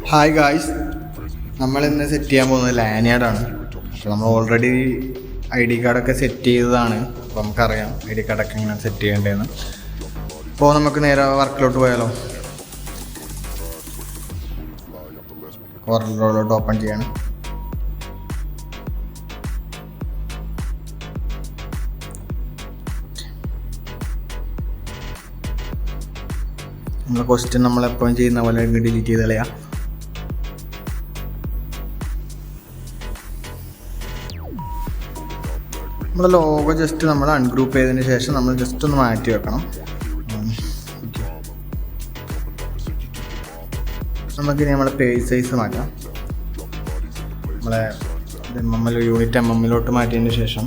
Hi guys, നമ്മളിന്ന് set ചെയ്യാൻ പോകുന്നത് ലാനിയാർഡാണ്. അപ്പോൾ നമ്മൾ ഓൾറെഡി ID കാർഡൊക്കെ സെറ്റ് ചെയ്തതാണ്. അപ്പോൾ നമുക്കറിയാം ID കാർഡൊക്കെ എങ്ങനെ സെറ്റ് ചെയ്യേണ്ടതെന്ന്. അപ്പോൾ നമുക്ക് നേരെ വർക്കിലോട്ട് പോയാലോ. കോർണറിലോട്ട് ഓപ്പൺ ചെയ്യാണ്. നമ്മളെ ക്വസ്റ്റ്യൻ നമ്മളെപ്പോഴും ചെയ്യുന്ന പോലെ ഡിലീറ്റ് ചെയ്ത് കളയാം. നമ്മുടെ ലോഗോ ജസ്റ്റ് നമ്മൾ അൺഗ്രൂപ്പ് ചെയ്തതിന് ശേഷം നമ്മൾ ജസ്റ്റ് ഒന്ന് മാറ്റി വെക്കണം. നമുക്കിനി നമ്മളെ പേജ് സൈസ് മാറ്റാം. നമ്മളെ യൂണിറ്റ് MM-ലോട്ട് മാറ്റിയതിന് ശേഷം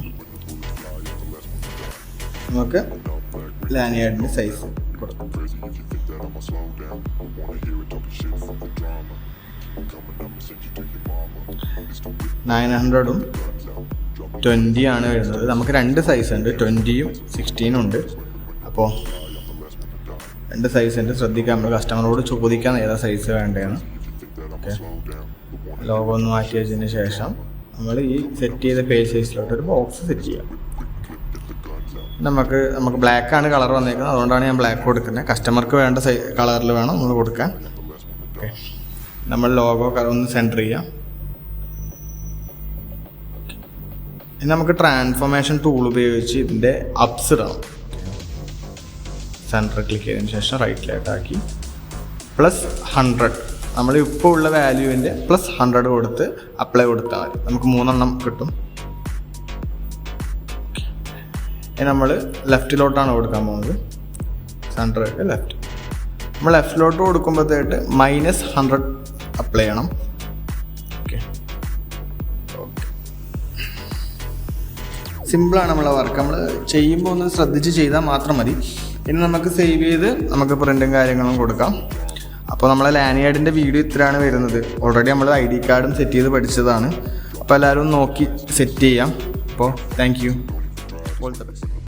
നമുക്ക് ലാനിയാർഡിൻ്റെ സൈസ് കൊടുക്കാം. 900-ഉം 20 ആണ് വരുന്നത്. നമുക്ക് രണ്ട് സൈസ് ഉണ്ട്, 20-ഉം 16-ഉം ഉണ്ട്. അപ്പോൾ രണ്ട് സൈസ് ഉണ്ട്, ശ്രദ്ധിക്കാം. നമ്മൾ കസ്റ്റമറോട് ചോദിക്കാൻ ഏതാ സൈസ് വേണ്ടതെന്ന്. ഓക്കെ, ലോഗോ ഒന്ന് മാറ്റി വെച്ചതിന് ശേഷം നമ്മൾ ഈ സെറ്റ് ചെയ്ത പേജ് സൈസിലോട്ട് ഒരു ബോക്സ് സെറ്റ് ചെയ്യാം. നമുക്ക് ബ്ലാക്കാണ് കളർ വന്നേക്കുന്നത്, അതുകൊണ്ടാണ് ഞാൻ ബ്ലാക്ക് കൊടുക്കുന്നത്. കസ്റ്റമർക്ക് വേണ്ട കളറിൽ വേണം നമ്മൾ കൊടുക്കാൻ. ഓക്കെ, നമ്മൾ ലോഗോ ഒന്ന് സെൻറ്റർ ചെയ്യാം. ഇനി നമുക്ക് ട്രാൻസ്ഫോർമേഷൻ ടൂൾ ഉപയോഗിച്ച് ഇതിൻ്റെ അപ്സ് ഇടണം. സെൻറ്റർ ക്ലിക്ക് ചെയ്തതിന് ശേഷം റൈറ്റിലായിട്ടാക്കി +100 നമ്മൾ ഇപ്പോൾ ഉള്ള വാല്യൂവിൻ്റെ +100 കൊടുത്ത് അപ്ലൈ കൊടുത്താൽ മതി. നമുക്ക് 3 എണ്ണം കിട്ടും. ഇനി നമ്മൾ ലെഫ്റ്റിലോട്ടാണ് കൊടുക്കാൻ പോകുന്നത്. സെൻറ്ററിലേക്ക് ലെഫ്റ്റ്. നമ്മൾ ലെഫ്റ്റിലോട്ട് കൊടുക്കുമ്പോഴത്തേട്ട് -100 അപ്ലൈ ചെയ്യണം. ഓക്കെ, സിമ്പിളാണ് നമ്മളെ വർക്ക്. നമ്മൾ ചെയ്യുമ്പോൾ ഒന്ന് ശ്രദ്ധിച്ച് ചെയ്താൽ മാത്രം മതി. ഇനി നമുക്ക് സേവ് ചെയ്ത് നമുക്ക് പ്രിൻറ്റും കാര്യങ്ങളും കൊടുക്കാം. അപ്പോൾ നമ്മളെ ലാനിയാർഡിൻ്റെ വീഡിയോ ഇത്രയാണ് വരുന്നത്. ഓൾറെഡി നമ്മൾ ID കാർഡും സെറ്റ് ചെയ്ത് പഠിച്ചതാണ്. അപ്പോൾ എല്ലാവരും നോക്കി സെറ്റ് ചെയ്യാം. അപ്പോൾ thank you. All the best.